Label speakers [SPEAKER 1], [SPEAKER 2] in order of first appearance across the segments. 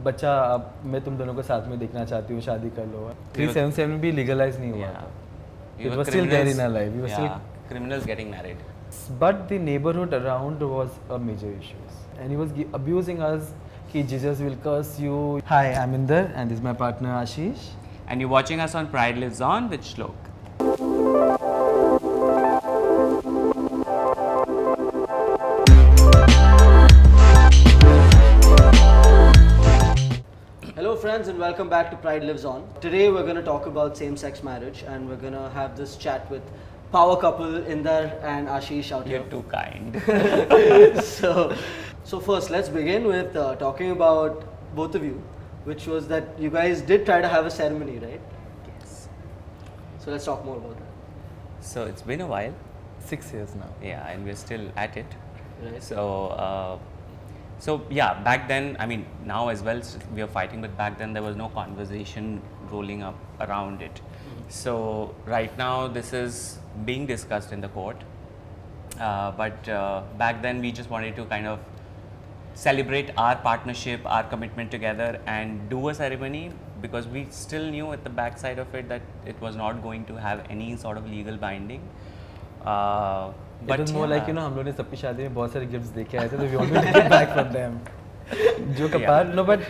[SPEAKER 1] बच्चा अब मैं तुम दोनों को साथ में देखना चाहती हूँ, शादी कर लो. 377 भी लीगलाइज नहीं हुआ था. It was still there in our life. We were still
[SPEAKER 2] criminals getting married.
[SPEAKER 1] But the neighborhood around was a major issue, and he was abusing us. Ki Jesus will curse you. Hi, I'm Inder, and this is my partner Ashish.
[SPEAKER 2] And you're watching us on Pride Lives On with Shlok.
[SPEAKER 3] Hello friends and welcome back to Pride Lives On. Today we're going to talk about same-sex marriage and we're going to have this chat with power couple Inder and Ashish out here.
[SPEAKER 2] You're too kind.
[SPEAKER 3] So first let's begin with talking about both of you, which was that you guys did try to have a ceremony, right?
[SPEAKER 2] Yes.
[SPEAKER 3] So let's talk more about that.
[SPEAKER 2] So it's been a while.
[SPEAKER 1] 6 years now.
[SPEAKER 2] Yeah, and we're still at it.
[SPEAKER 3] Right.
[SPEAKER 2] So yeah, back then, I mean, now as well, we are fighting, but back then there was no conversation rolling up around it. So right now, this is being discussed in the court. But back then, we just wanted to kind of celebrate our partnership, our commitment together, and do a ceremony because we still knew at the backside of it that it was not going to have any sort of legal binding.
[SPEAKER 1] But it was more like, you know, हम लोगों ने सबकी शादी में बहुत सारे gifts देके आए थे, so we want to take it back from them. Joke apart, no, but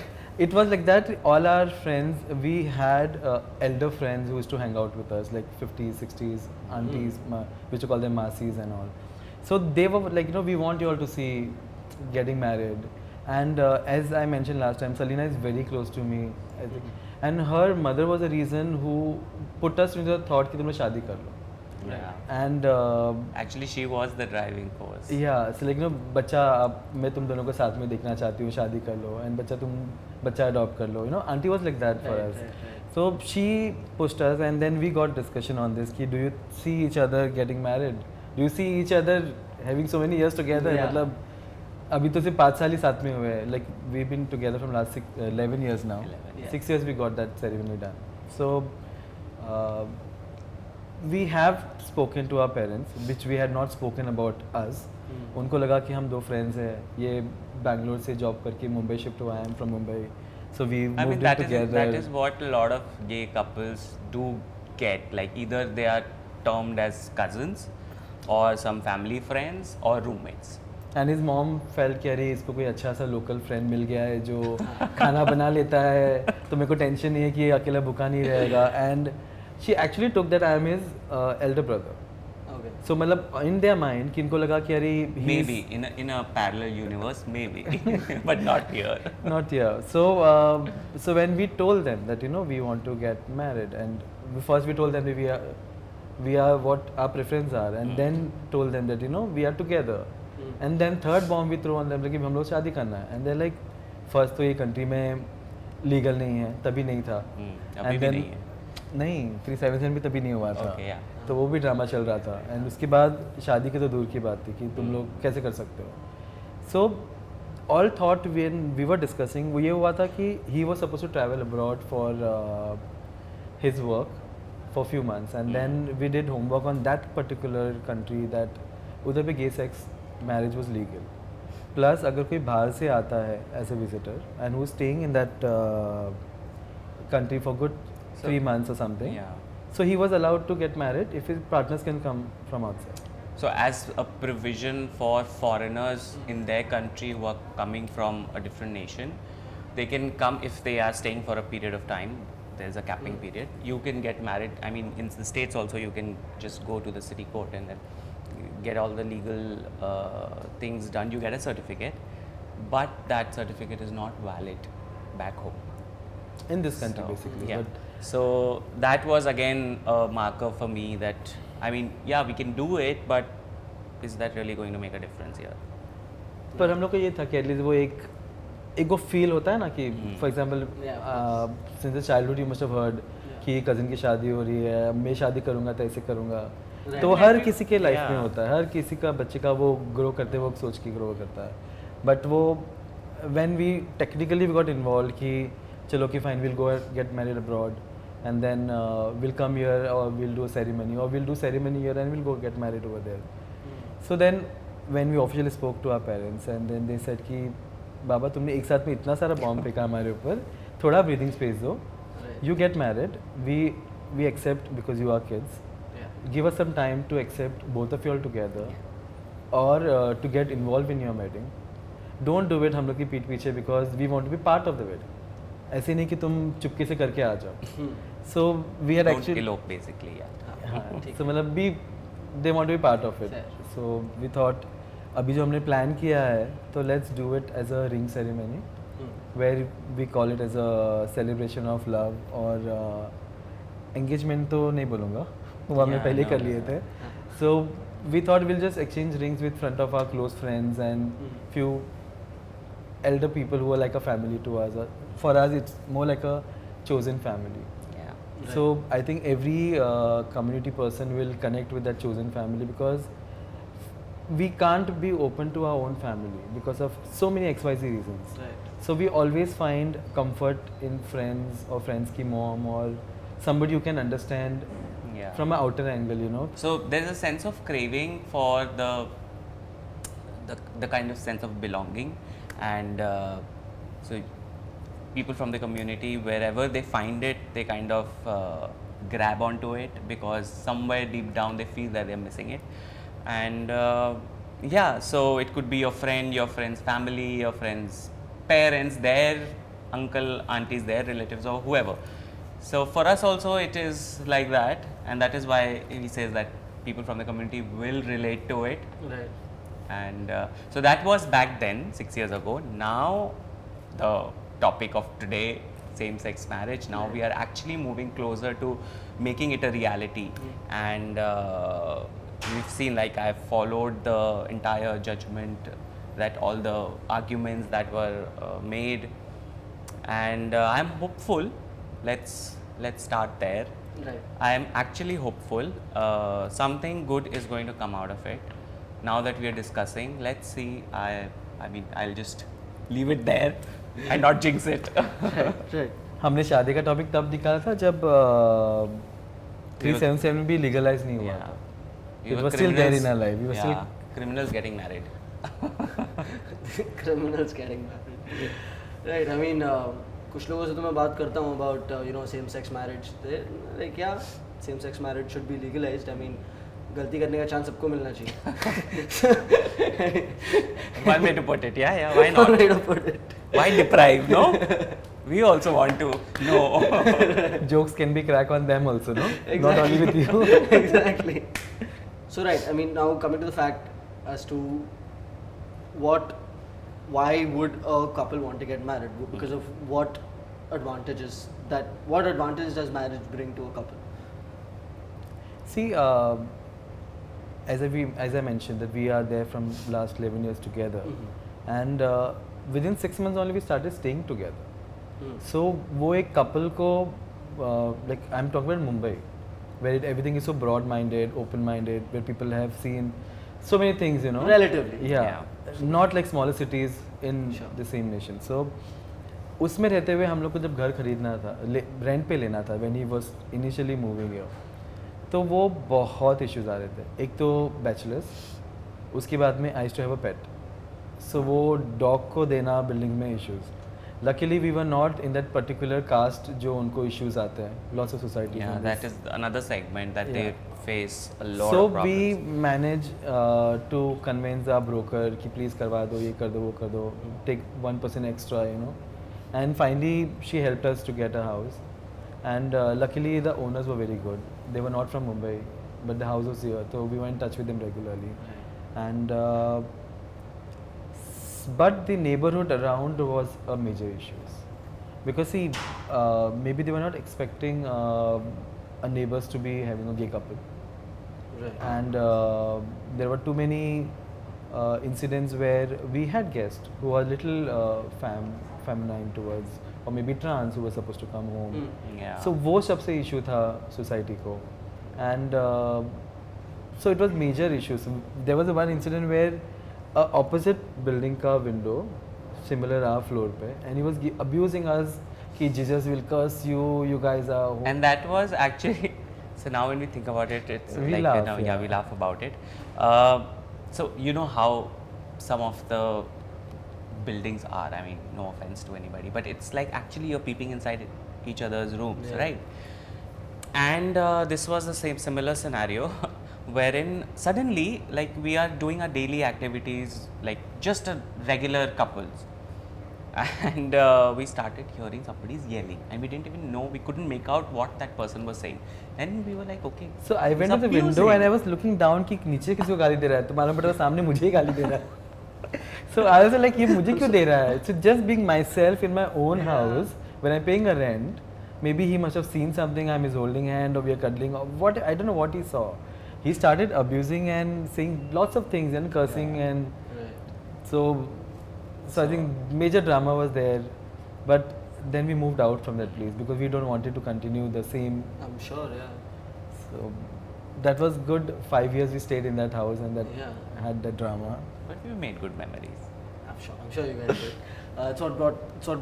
[SPEAKER 1] it was like that. All our friends, we had elder friends who used to hang out with us, like 50s, 60s, aunties, we used to call them masis and all. So they were like, you know, we want you all to see getting married. And as I mentioned last time, Salina is very close to me, I think. And her mother was the reason who put us into the thought कि तुम लोग शादी कर लो.
[SPEAKER 2] Yeah.
[SPEAKER 1] And
[SPEAKER 2] Actually, she was the driving force.
[SPEAKER 1] yeah, so like, you know, बच्चा अब मैं तुम दोनों को साथ में देखना चाहती हूँ, शादी कर लो, and बच्चा adopt कर लो. You know, auntie was like that for us.
[SPEAKER 3] Right.
[SPEAKER 1] So she pushed us, and then we got discussion on this. कि do you see each other getting married? Do you see each other having so many years together?
[SPEAKER 3] Yeah.
[SPEAKER 1] मतलब अभी तो सिर्फ 5 साल ही साथ में हुए हैं. Like we've been together from last 11 years now.
[SPEAKER 2] 11,
[SPEAKER 3] yeah.
[SPEAKER 1] 6 years we got that ceremony done. So we have spoken to our parents, which we had not spoken about us. उनको लगा कि हम दो friends हैं. ये बैंगलोर से जॉब करके Mumbai shift हुआ है. I'm from Mumbai. So we
[SPEAKER 2] I mean,
[SPEAKER 1] moved
[SPEAKER 2] that
[SPEAKER 1] in
[SPEAKER 2] is,
[SPEAKER 1] together.
[SPEAKER 2] that is what a lot of gay couples do get. Like either they are termed as cousins or some family friends or roommates.
[SPEAKER 1] And his mom felt कि अरे इसको कोई अच्छा सा local friend मिल गया है जो खाना बना लेता है, तो मेरे को टेंशन नहीं है कि ये अकेला भूखा नहीं रहेगा. And she actually took that I am his elder brother.
[SPEAKER 3] Okay.
[SPEAKER 1] So मतलब in their mind कि इनको लगा कि अरे
[SPEAKER 2] Maybe in a parallel universe, maybe, but not here.
[SPEAKER 1] not here. So so when we told them that, you know, we want to get married, and first we told them that we are what our preferences are, and then told them that, you know, we are together. And then third bomb we throw on them, like कि हम लोग शादी करना है. And they're like, first तो ये country में legal नहीं है, तभी नहीं था.
[SPEAKER 2] अभी भी नहीं है.
[SPEAKER 1] नहीं, 377 भी तभी नहीं हुआ था.
[SPEAKER 2] Okay, yeah.
[SPEAKER 1] तो वो भी ड्रामा चल रहा था. एंड उसके बाद शादी की तो दूर की बात थी कि तुम लोग कैसे कर सकते हो. So all thought when we were discussing, वो ये हुआ था कि he was suppose to travel abroad for his work for few months, and then we did homework on that particular country that उधर पे gay sex marriage was legal. Plus अगर कोई बाहर से आता है as a visitor and who staying in that country for good 3 months or something.
[SPEAKER 2] Yeah.
[SPEAKER 1] So he was allowed to get married if his partners can come from outside.
[SPEAKER 2] So as a provision for foreigners in their country who are coming from a different nation, they can come if they are staying for a period of time. There's a capping period. You can get married. I mean, in the States also, you can just go to the city court and then get all the legal things done. You get a certificate, but that certificate is not valid back home.
[SPEAKER 1] In this country,
[SPEAKER 2] So,
[SPEAKER 1] basically.
[SPEAKER 2] yeah.
[SPEAKER 1] But
[SPEAKER 2] So that was again a marker for me that, I mean, yeah, we can do it, but is that really going to make a difference here?
[SPEAKER 1] पर हम लोग को ये था कि at least वो एक वो फील होता है ना कि for example since the childhood you must have heard कि कज़न की शादी हो रही है, मैं शादी करूँगा तो ऐसे करूँगा. तो वो हर किसी के लाइफ में होता है, हर किसी का बच्चे का वो ग्रो करते वक्त सोच के ग्रो करता है. बट वो when we technically we got involve कि चलो कि fine will go get married abroad and then we'll come here or we'll do a ceremony or we'll do ceremony here and we'll go get married over there. So then when we officially spoke to our parents and then they said कि बाबा तुमने एक साथ में इतना सारा bomb फेंका हमारे ऊपर, थोड़ा ब्रीदिंग स्पेस दो. You get married, we accept because you are kids. Give us some time to accept both of you all together, or to get involved in your wedding. Don't do it हम लोग की पीठ पीछे because we want to be part of the wedding. ऐसे नहीं कि तुम चुपके से करके आ जाओ. So we had
[SPEAKER 2] Don't
[SPEAKER 1] actually
[SPEAKER 2] elope basically, yeah.
[SPEAKER 1] हाँ, so मतलब they want to be part of it. So we thought अभी जो हमने प्लान किया है तो let's do it as a ring ceremony, where we call it as a celebration of love, और engagement तो नहीं बोलूँगा, वो हमने पहले कर लिए थे. So we thought we'll just exchange rings with front of our close friends and few elder people who are like a family to us. For us, it's more like a chosen family.
[SPEAKER 2] Yeah.
[SPEAKER 1] So I think every community person will connect with that chosen family, because we can't be open to our own family because of so many XYZ reasons.
[SPEAKER 3] Right.
[SPEAKER 1] So we always find comfort in friends or friends ki mom or somebody you can understand
[SPEAKER 2] Yeah.
[SPEAKER 1] from an outer angle, you know.
[SPEAKER 2] So there's a sense of craving for the kind of sense of belonging, and so people from the community, wherever they find it, they kind of grab onto it, because somewhere deep down they feel that they're missing it. And yeah, so it could be your friend, your friend's family, your friend's parents, their uncle, aunties, their relatives, or whoever. So for us also it is like that, and that is why he says that people from the community will relate to it.
[SPEAKER 3] Right.
[SPEAKER 2] And so that was back then, 6 years ago. Now the topic of today, same-sex marriage, now we are actually moving closer to making it a reality. And we've seen, like, I've followed the entire judgment, that all the arguments that were made, and I'm hopeful. Let's start there.
[SPEAKER 3] Right.
[SPEAKER 2] I am actually hopeful something good is going to come out of it. Now that we are discussing, let's see. I mean, I'll just leave it there and not jinx it.
[SPEAKER 3] Right.
[SPEAKER 1] हमने शादी का topic तब निकाला था जब 377 भी legalise नहीं हुआ
[SPEAKER 2] Yeah.
[SPEAKER 1] था.
[SPEAKER 2] We
[SPEAKER 1] It
[SPEAKER 2] were
[SPEAKER 1] was still there in
[SPEAKER 2] criminals-
[SPEAKER 1] our life. We were
[SPEAKER 2] yeah, criminals getting married.
[SPEAKER 3] Criminals getting married. Right. I mean, कुछ लोगों से तो मैं बात करता हूँ about same sex marriage. They like, yeah, same sex marriage should be legalized. I mean, गलती करने का चांस सबको मिलना चाहिए.
[SPEAKER 2] One way to put it, yeah, why not?
[SPEAKER 3] One way to put it.
[SPEAKER 2] Why deprive, no? We also want to know.
[SPEAKER 1] Jokes can be cracked on them also, no?
[SPEAKER 3] Exactly.
[SPEAKER 1] Not only with you.
[SPEAKER 3] Exactly. So right, I mean, now coming to the fact as to why would a couple want to get married? Because of what advantages does marriage bring to a couple?
[SPEAKER 1] See, as I mentioned, that we are there from last 11 years together, and within 6 months only we started staying together. So वो एक couple को like I'm talking about Mumbai, where everything is so broad-minded, open-minded, where people have seen so many things, you know.
[SPEAKER 3] Relatively.
[SPEAKER 1] Yeah. Not like smaller cities in the same nation. So उसमें रहते हुए हम लोग को जब घर खरीदना था, रेंट पे लेना था, when he was initially moving here, तो वो बहुत इश्यूज आ रहे थे. एक तो बैचलर्स, उसके बाद में I used to have a pet, so वो डॉग को देना बिल्डिंग में issues. Luckily we were not in that particular caste जो उनको इश्यूज आते हैं. Lots of society.
[SPEAKER 2] Yeah, that is another segment that they face a lot
[SPEAKER 1] So
[SPEAKER 2] of problems.
[SPEAKER 1] we manage to convince our broker कि please करवा दो, ये कर दो, वो कर दो, take 1% extra, you know. And finally she helped us to get a house. And luckily the owners were very good. They were not from Mumbai, but the house was here, so we were in touch with them regularly. And but the neighborhood around was a major issue, because see, maybe they were not expecting neighbors to be having a gay couple.
[SPEAKER 3] Right.
[SPEAKER 1] And there were too many incidents where we had guests who were little feminine towards, or maybe trans, who were supposed to come home.
[SPEAKER 2] Yeah.
[SPEAKER 1] So वो सबसे issue था society को. And so it was major issues. There was one incident where opposite building का window, similar our floor पे, and he was abusing us कि Jesus will curse you, you guys are home.
[SPEAKER 2] And that was actually, so now when we think about it, it's
[SPEAKER 1] We
[SPEAKER 2] like,
[SPEAKER 1] laugh,
[SPEAKER 2] you know,
[SPEAKER 1] yeah.
[SPEAKER 2] we laugh about it. So you know how some of the buildings are. I mean, no offense to anybody, but it's like actually you're peeping inside each other's rooms, right? And this was the similar scenario wherein suddenly like we are doing our daily activities like just a regular couples, and we started hearing somebody's yelling, and we didn't even know, we couldn't make out what that person was saying, and we were like, okay,
[SPEAKER 1] so I went to the window and I was looking down कि नीचे किसी को गाली दे रहा है, तो मालूम पड़ा सामने मुझे ही गाली दे रहा है. So I was like, ये मुझे क्यों दे रहा है? So just being myself in my own house when I'm paying a rent, maybe he must have seen something, I'm his holding hand or we are cuddling or what, I don't know what he saw. He started abusing and saying lots of things and cursing and so I think major drama was there, but then we moved out from that place because we don't wanted to continue the same.
[SPEAKER 3] I'm sure, yeah.
[SPEAKER 1] So that was good. 5 years we stayed in that house and that had the drama.
[SPEAKER 2] But we made good memories.
[SPEAKER 3] I'm sure you guys did. It's what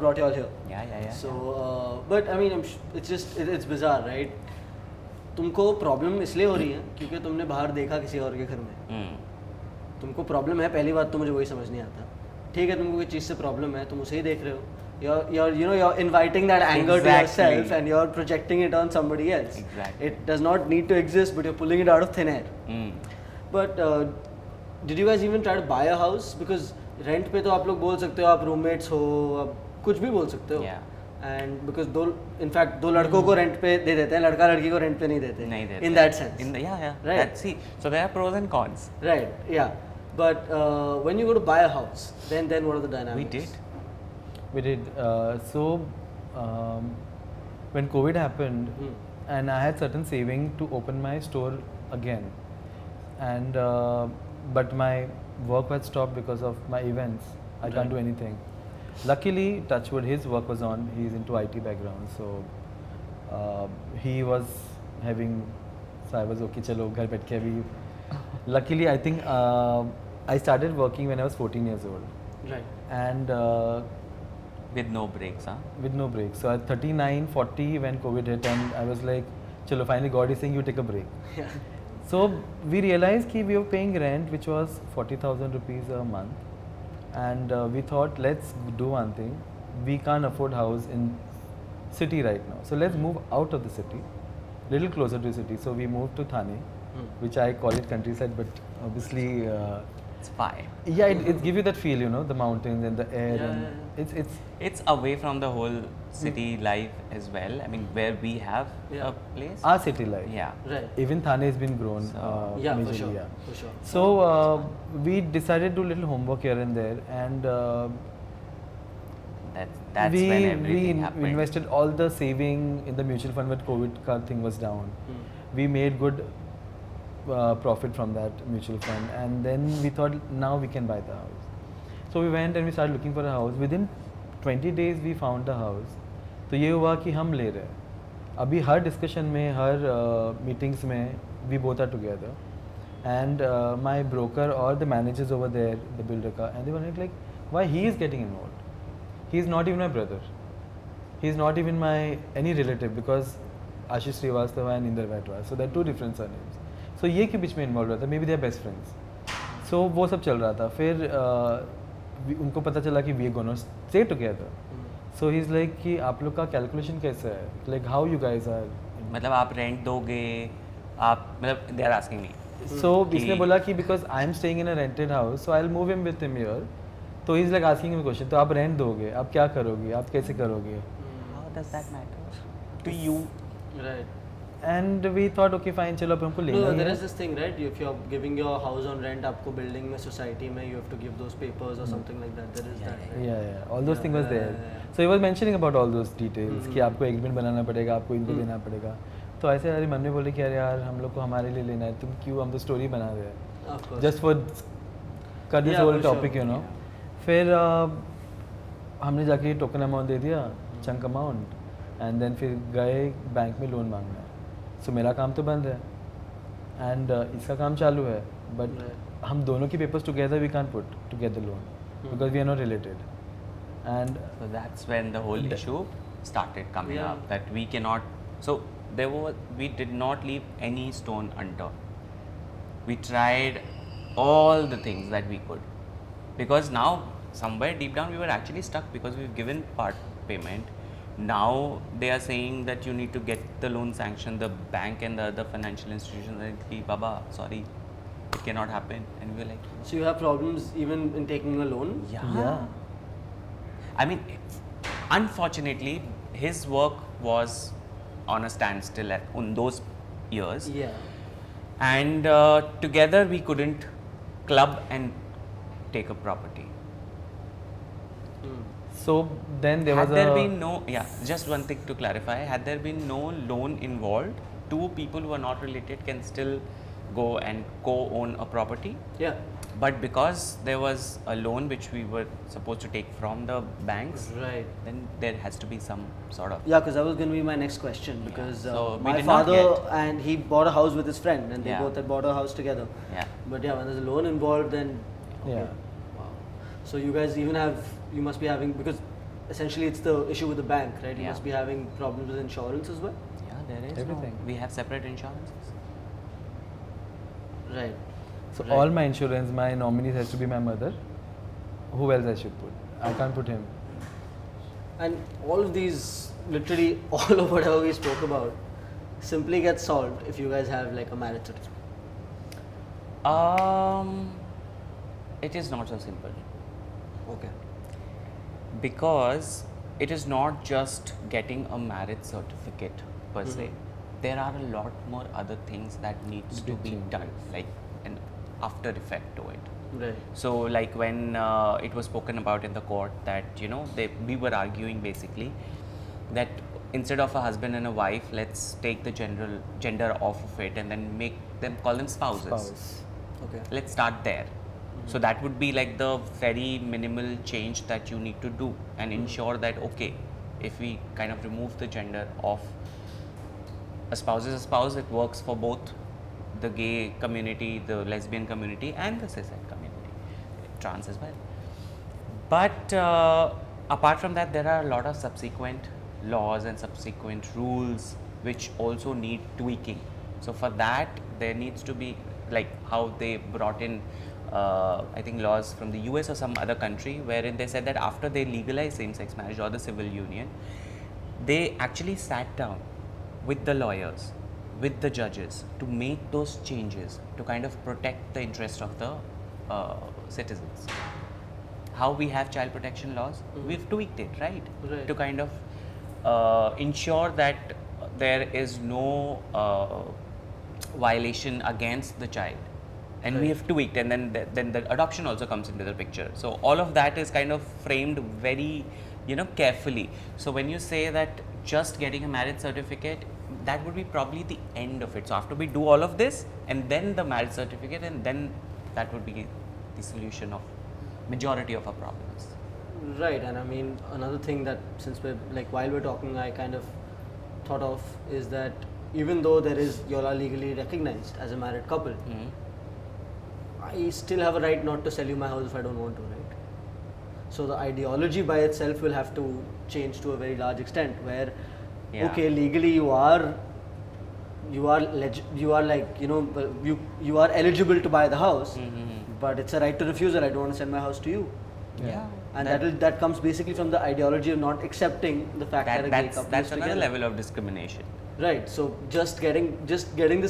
[SPEAKER 3] brought you all here.
[SPEAKER 2] Yeah.
[SPEAKER 3] So, but I mean, it's bizarre, right? तुमको problem इसलिए हो रही है क्योंकि तुमने बाहर देखा किसी और के घर में. तुमको प्रॉब्लम है, पहली बात तो मुझे वही समझ नहीं आता. ठीक है, तुमको कोई चीज़ से प्रॉब्लम है, तुम उसे ही देख रहे हो. You're inviting that anger to yourself and you're projecting it on somebody else.
[SPEAKER 2] Exactly.
[SPEAKER 3] It does not need to exist, but you're pulling it out of thin air. But did you guys even try to buy a house? Because rent पे तो आप लोग बोल सकते हो, आप roommates हो, आप कुछ भी बोल सकते हो.
[SPEAKER 2] Yeah.
[SPEAKER 3] And because दो लड़कों को रेंट पे दे देते हैं, लड़का लड़की को रेंट पे नहीं देते. In that sense.
[SPEAKER 2] Right. See, so there are pros and cons.
[SPEAKER 3] Right. Yeah. But when you go to buy a house, then what are the dynamics?
[SPEAKER 1] We did. When COVID happened, and I had certain saving to open my store again, and but my work had stopped because of my events. I can't do anything. Luckily, touchwood, his work was on. He's into IT background, so he was having. So I was okay. Chalo, ghar baith ke abhi. Luckily, I think I started working when I was 14 years old.
[SPEAKER 3] Right.
[SPEAKER 1] And
[SPEAKER 2] with no breaks, huh?
[SPEAKER 1] With no breaks. So at 39, 40 when COVID hit, and I was like, chalo, finally God is saying you take a break.
[SPEAKER 3] Yeah.
[SPEAKER 1] So we realized that we were paying rent which was 40,000 rupees a month, and we thought, let's do one thing. We can't afford house in city right now, so let's move out of the city, little closer to the city. So we moved to Thane, which I call it countryside, but obviously
[SPEAKER 2] it's fine.
[SPEAKER 1] Yeah, it gives you that feel, you know, the mountains and the air, and
[SPEAKER 2] it's away from the whole city life as well. I mean, where we have a place.
[SPEAKER 1] Our city life.
[SPEAKER 2] Yeah.
[SPEAKER 3] Right.
[SPEAKER 1] Even Thane has been grown.
[SPEAKER 3] For sure.
[SPEAKER 1] So we decided to do little homework here and there, and
[SPEAKER 2] that's when everything happened.
[SPEAKER 1] We invested all the saving in the mutual fund when COVID thing was down. We made good profit from that mutual fund, and then we thought now we can buy the house. So we went and we started looking for a house. Within 20 days we found the house. तो ये हुआ कि हम ले रहे हैं. अभी हर discussion में, हर मीटिंग्स में we both are together, and my broker or the managers over there, the builder ka, and they were like, why he is getting involved? He is not even my brother. He is not even my any relative, because Ashish Srivastava and Inder Vhatwar. So there are two different surnames. So ये के बीच में involved रहता, maybe they are best friends. So वो सब चल रहा था. फिर उनको पता चला कि we are gonna stay together. So he's like कि आप लोग का calculation कैसा है? Like how you guys are?
[SPEAKER 2] मतलब आप rent दोगे, आप मतलब they are asking me.
[SPEAKER 1] So इसने बोला कि because I am staying in a rented house, so I'll move him with him here. तो he's like asking me a question. तो आप rent दोगे, आप क्या करोगे, आप कैसे करोगे?
[SPEAKER 2] How does that matter to you?
[SPEAKER 3] Right.
[SPEAKER 1] And we thought, okay, fine, चलो अब हमको लेना ही है.
[SPEAKER 3] No, there is this thing, right? If you're giving your house on rent, आपको building में, society में, you have to give those papers or something like that. There is that, right?
[SPEAKER 1] Yeah. All those things was there. So he was mentioning about all those details कि आपको agreement बनाना पड़ेगा, आपको इनको देना पड़ेगा. तो ऐसे हमारे मन में बोले कि अरे यार हम लोग को हमारे लिए लेना है, तुम क्यों हम तो स्टोरी बना रहे हैं.
[SPEAKER 3] Of course.
[SPEAKER 1] Just for cut this whole topic, you know. फिर हमने जाके टोकन अमाउंट दे दिया, चंक अमाउंट, एंड देन फिर गए बैंक में लोन मांगना. सो मेरा काम तो बंद है एंड इसका काम चालू है, बट हम दोनों की papers together we can't put together loan because we are not related.
[SPEAKER 2] And so that's when the whole issue started coming up, that we cannot. So we did not leave any stone unturned. We tried all the things that we could, because now somewhere deep down we were actually stuck because we've given part payment. Now they are saying that you need to get the loan sanctioned. The bank and the other financial institutions are like, Baba, sorry, it cannot happen. And we were like,
[SPEAKER 3] So you have problems even in taking a loan?
[SPEAKER 1] Yeah.
[SPEAKER 2] I mean, unfortunately, his work was on a standstill in those years.
[SPEAKER 3] Yeah.
[SPEAKER 2] And together we couldn't club and take a property.
[SPEAKER 1] So then there
[SPEAKER 2] Had
[SPEAKER 1] was
[SPEAKER 2] there
[SPEAKER 1] a...
[SPEAKER 2] been no, just one thing to clarify, had there been no loan involved, two people who are not related can still go and co-own a property.
[SPEAKER 3] Yeah.
[SPEAKER 2] But because there was a loan which we were supposed to take from the banks,
[SPEAKER 3] Right.
[SPEAKER 2] then there has to be some sort of...
[SPEAKER 3] Yeah, because that was going to be my next question. Because
[SPEAKER 2] So we
[SPEAKER 3] my
[SPEAKER 2] did not
[SPEAKER 3] father
[SPEAKER 2] get-
[SPEAKER 3] and he bought a house with his friend, and they
[SPEAKER 2] Yeah.
[SPEAKER 3] both had bought a house together.
[SPEAKER 2] Yeah.
[SPEAKER 3] But yeah, when there's a loan involved, then
[SPEAKER 1] Yeah.
[SPEAKER 3] Wow. So you guys you must be having, because essentially it's the issue with the bank, right? You
[SPEAKER 2] Yeah.
[SPEAKER 3] must be having problems with insurance as well.
[SPEAKER 2] Yeah, there is
[SPEAKER 1] Everything.
[SPEAKER 2] We have separate insurances.
[SPEAKER 3] Right.
[SPEAKER 1] So
[SPEAKER 3] Right.
[SPEAKER 1] all my insurance, my nominees has to be my mother. Who else I should put? I can't put him.
[SPEAKER 3] And all of these, literally all of whatever we spoke about, simply gets solved if you guys have like a marriage certificate.
[SPEAKER 2] It is not so simple.
[SPEAKER 3] Okay.
[SPEAKER 2] Because it is not just getting a marriage certificate per se. There are a lot more other things that needs to be done, like an after effect to it.
[SPEAKER 3] Right.
[SPEAKER 2] So like when it was spoken about in the court that we were arguing basically that instead of a husband and a wife, let's take the gender off of it and then call them spouses.
[SPEAKER 1] Spouse.
[SPEAKER 3] Okay.
[SPEAKER 2] Let's start there. So that would be like the very minimal change that you need to do and ensure that if we kind of remove the gender of a spouse is a spouse, it works for both the gay community, the lesbian community and the cishet community, trans as well. But apart from that, there are a lot of subsequent laws and subsequent rules which also need tweaking. So for that, there needs to be like how they brought in I think laws from the US or some other country wherein they said that after they legalize same-sex marriage or the civil union, they actually sat down with the lawyers, with the judges to make those changes to kind of protect the interest of the citizens. How we have child protection laws, we've tweaked it, right? To kind of ensure that there is no violation against the child. And we have tweaked, and then the adoption also comes into the picture. So all of that is kind of framed very, carefully. So when you say that just getting a marriage certificate, that would be probably the end of it. So after we do all of this, and then the marriage certificate, and then that would be the solution of majority of our problems.
[SPEAKER 3] Right. And I mean, another thing that since we're like while we're talking, I kind of thought of is that even though y'all are legally recognized as a married couple, I still have a right not to sell you my house if I don't want to, right? So the ideology by itself will have to change to a very large extent where, okay, legally you are eligible to buy the house, but it's a right to refusal. I don't want to sell my house to you.
[SPEAKER 2] Yeah.
[SPEAKER 3] And that comes basically from the ideology of not accepting the fact that a gay couple
[SPEAKER 2] that's
[SPEAKER 3] is
[SPEAKER 2] another
[SPEAKER 3] together.
[SPEAKER 2] level of discrimination.
[SPEAKER 3] Right. So just getting this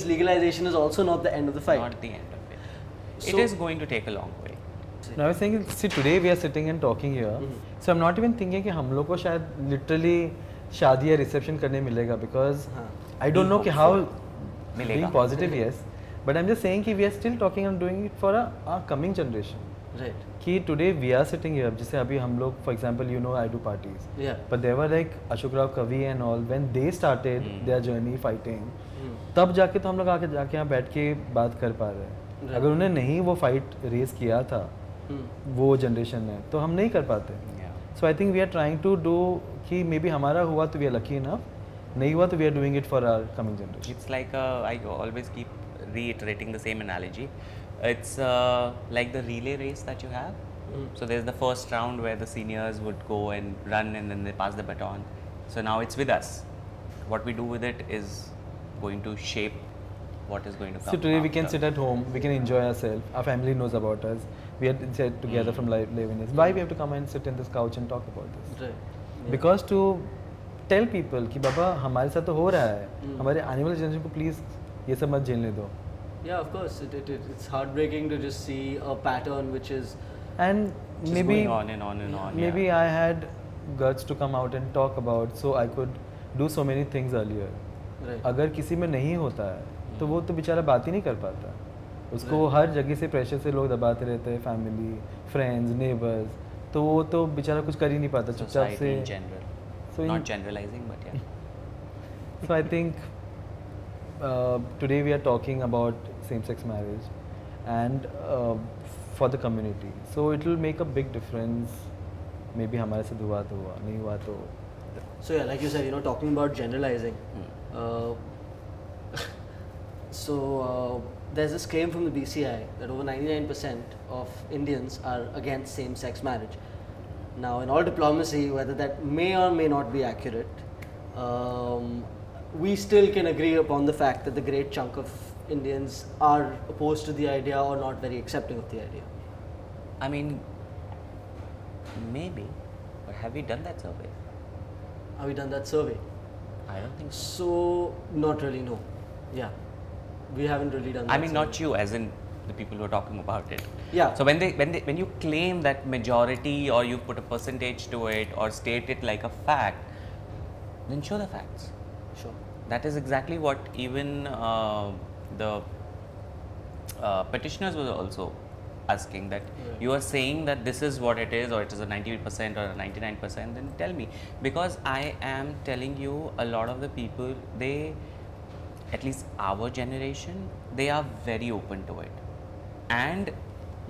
[SPEAKER 3] legalization is also not the end of the fight.
[SPEAKER 2] Not the end of it.
[SPEAKER 3] So-
[SPEAKER 2] It is going to take a long way.
[SPEAKER 1] Now I was thinking, see today we are sitting and talking here, so I'm not even thinking कि हम लोग को शायद literally शादी या reception करने मिलेगा because I don't know कि how
[SPEAKER 2] मिलेगा.
[SPEAKER 1] being positive yes, but I'm just saying कि we are still talking and doing it for our coming generation.
[SPEAKER 3] Right.
[SPEAKER 1] कि today we are sitting here, जैसे अभी हम लोग for example I do parties,
[SPEAKER 3] Yeah.
[SPEAKER 1] but there were like Ashok Rao Kavi and all when they started their journey fighting, तब जाके तो हम लोग आके जाके यहाँ बैठ के बात कर पा रहे हैं. अगर उन्हें नहीं वो फाइट रेस किया था वो जनरेशन ने तो हम नहीं कर पाते. So I think we are trying to do कि मे बी हमारा हुआ तो वी आर लकी इनफ, नहीं हुआ तो we are doing it for our coming generation.
[SPEAKER 2] It's like I always keep reiterating the same analogy. It's like the relay race that you have. So there's the first round where the seniors would go and run and then they pass the baton. So now it's with us. What we do with it is going to shape what is going to come.
[SPEAKER 1] So today we can
[SPEAKER 2] after.
[SPEAKER 1] sit at home, we can enjoy ourselves, our family knows about us, we had said together from 11 years. Why we have to come and sit in this couch and talk about this?
[SPEAKER 3] Right. Yeah.
[SPEAKER 1] Because to tell people कि बाबा हमारे साथ तो हो रहा है, हमारे आने वाले जनरेशन को प्लीज ये सब मत झेलने दो.
[SPEAKER 3] Yeah, of course. It's heartbreaking to just see a pattern which is
[SPEAKER 1] And
[SPEAKER 2] Just
[SPEAKER 1] maybe
[SPEAKER 2] going on and on and on.
[SPEAKER 1] maybe
[SPEAKER 2] yeah.
[SPEAKER 1] I had guts to come out and talk about, so I could do so many things earlier.
[SPEAKER 3] right.
[SPEAKER 1] अगर किसी में नहीं होता है तो वो तो बेचारा बात ही नहीं कर पाता. उसको हर जगह से प्रेशर से लोग दबाते रहते हैं, फैमिली, फ्रेंड्स, नेबर्स, तो वो तो बेचारा कुछ कर ही नहीं पाता चुपचाप
[SPEAKER 2] Society
[SPEAKER 1] से.
[SPEAKER 2] in general.
[SPEAKER 1] So
[SPEAKER 2] Not generalizing, but yeah.
[SPEAKER 1] So I think today we are talking about same-sex marriage and for the community. So it will make a big difference. Maybe हमारे साथ हुआ तो हुआ, नहीं हुआ तो.
[SPEAKER 3] So yeah, like you said, talking about generalizing. There's this claim from the BCI that over 99% of Indians are against same-sex marriage. Now, in all diplomacy, whether that may or may not be accurate, we still can agree upon the fact that the great chunk of Indians are opposed to the idea or not very accepting of the idea.
[SPEAKER 2] I mean, maybe, but have we done that survey?
[SPEAKER 3] Have we done that survey?
[SPEAKER 2] I don't think so.
[SPEAKER 3] So, not really, no. Yeah. We haven't really done that.
[SPEAKER 2] I mean,
[SPEAKER 3] survey.
[SPEAKER 2] not you, as in the people who are talking about it.
[SPEAKER 3] Yeah.
[SPEAKER 2] So when you claim that majority, or you put a percentage to it, or state it like a fact, then show the facts.
[SPEAKER 3] Sure.
[SPEAKER 2] That is exactly what even the petitioners were also asking, that
[SPEAKER 3] Right.
[SPEAKER 2] you are saying that this is what it is, or it is a 98% or a 99%, then tell me. Because I am telling you, a lot of the people, they, at least our generation, they are very open to it. And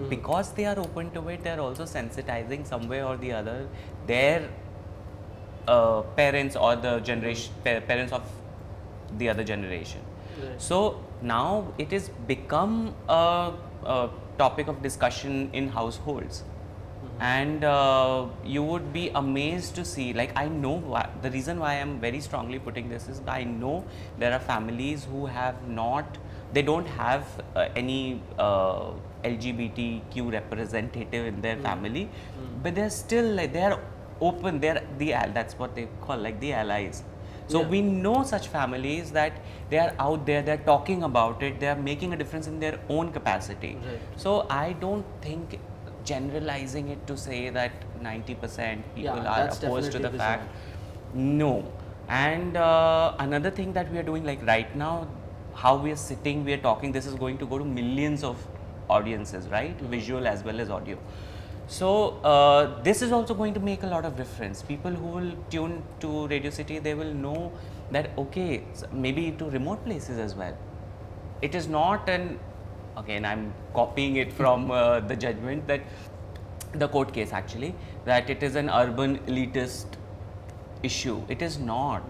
[SPEAKER 2] because they are open to it, they are also sensitizing some way or the other their parents or the generation parents of the other generation.
[SPEAKER 3] Right.
[SPEAKER 2] So now it is become a topic of discussion in households. And you would be amazed to see, like, I know the reason why I am very strongly putting this is, I know there are families who have not, they don't have any LGBTQ representative in their family, but they're still, like, they're open, that's what they call, like, the allies. So
[SPEAKER 3] Yeah.
[SPEAKER 2] we know such families that they are out there, they're talking about it, they are making a difference in their own capacity.
[SPEAKER 3] Right.
[SPEAKER 2] So I don't think generalizing it to say that 90% people
[SPEAKER 3] Yeah,
[SPEAKER 2] are
[SPEAKER 3] that's
[SPEAKER 2] opposed to the
[SPEAKER 3] definitely
[SPEAKER 2] fact. No. And another thing that we are doing, like right now, how we are sitting, we are talking, this is going to go to millions of audiences, right? Visual as well as audio. So this is also going to make a lot of difference. People who will tune to Radio City, they will know that, okay, maybe to remote places as well. It is not an, again, I'm copying it from the judgment, that the court case actually, that it is an urban elitist issue. It is not.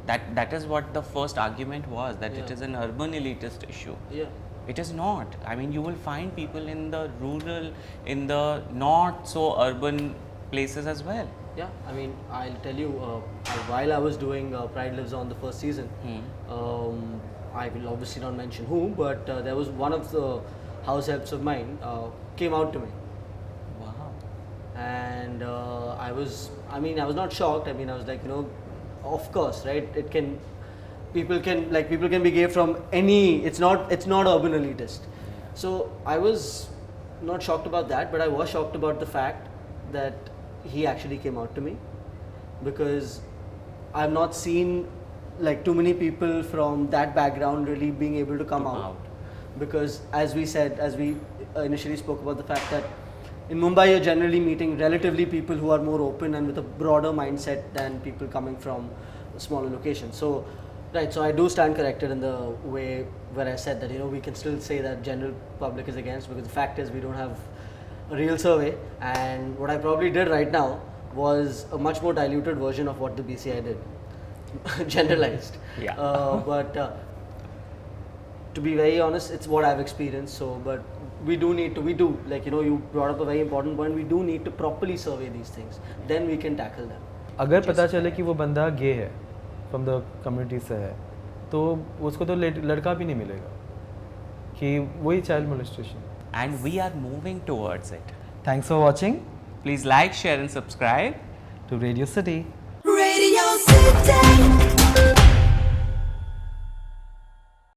[SPEAKER 3] Yeah.
[SPEAKER 2] That is what the first argument was, that it
[SPEAKER 3] Yeah.
[SPEAKER 2] is an urban elitist issue.
[SPEAKER 3] Yeah.
[SPEAKER 2] It is not. I mean, you will find people in the rural, in the not so urban places as well.
[SPEAKER 3] Yeah, I mean, I'll tell you, while I was doing Pride Lives On the first season, I will obviously not mention who, but there was one of the house helps of mine came out to me.
[SPEAKER 2] Wow.
[SPEAKER 3] And I was not shocked. I mean, I was like, of course, right? People can be gay from any, it's not urban elitist. So I was not shocked about that, but I was shocked about the fact that he actually came out to me, because I've not seen like too many people from that background really being able to come out. Because as we initially spoke about the fact that in Mumbai you're generally meeting relatively people who are more open and with a broader mindset than people coming from smaller locations. So I do stand corrected in the way where I said that we can still say that general public is against, because the fact is we don't have a real survey, and what I probably did right now was a much more diluted version of what the BCI did, generalized.
[SPEAKER 2] Yeah.
[SPEAKER 3] But to be very honest, it's what I've experienced. So, but we do like you brought up a very important point. We do need to properly survey these things. Then we can tackle them.
[SPEAKER 1] अगर पता चले कि वो बंदा गे है, from the community से है, तो उसको तो लड़का भी नहीं मिलेगा, कि वही child molestation.
[SPEAKER 2] and we are moving towards it.
[SPEAKER 1] Thanks for watching
[SPEAKER 2] Please like, share and subscribe
[SPEAKER 1] to Radio City.
[SPEAKER 4] Radio City.